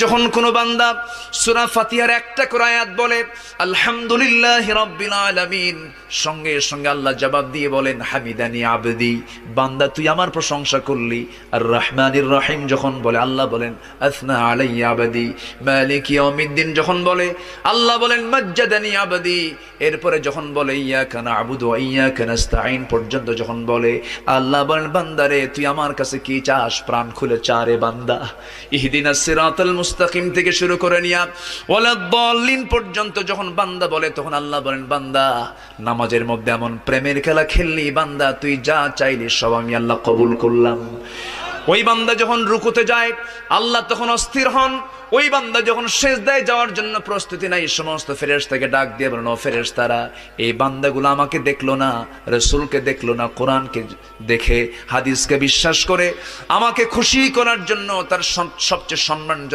যখন কোনো বান্দা সূরা ফাতিহার একটা করে আয়াত বলে আলহামদুলিল্লাহি রাব্বিল আলামিন, সঙ্গে সঙ্গে আল্লাহ জবাব দিয়ে বলেন হামিদানি আবদি, বান্দা তুই আমার প্রশংসা করলি। আর রহমানির রহিম যখন বলে আল্লাহ বলেন আসনা আলাইয়া আবদি। মালিক ইয়াউমিদ্দিন যখন বলে আল্লাহ বলেন মাজ্জাদানি আবদি। এরপরে যখন বলে ইয়াকা না'বুদু ওয়া ইয়াকা নাস্তাঈন পর্যন্ত যখন বলে আল্লাহ বলেন বান্দারে তুই আমার কাছে কি চাস, প্রাণ খুলে চা রে বান্দা। ইহদিনাস সিরাতাল মুস্তাকিম থেকে শুরু করে নিয়া ওয়ালাদ-দাল্লিন পর্যন্ত যখন বান্দা বলে তখন আল্লাহ বলেন বান্দা নামাজের মধ্যে এমন প্রেমের খেলা খেললি বান্দা, তুই যা চাইলি সব আমি আল্লাহ কবুল করলাম। ওই বান্দা যখন রুকুতে যায় আল্লাহ তখন অস্থির হন। ওই বান্দা যখন সিজদায় যাওয়ার জন্য প্রস্তুতি নাই, সমস্ত ফেরেশতাকে ডাক দিয়ে বলেন ও ফেরেশতারা, এই বান্দাগুলো আমাকে দেখলো না, রাসূলকে দেখলো না, কোরআনকে দেখে হাদিসকে বিশ্বাস করে আমাকে খুশি করার জন্য তার সবচেয়ে সম্মান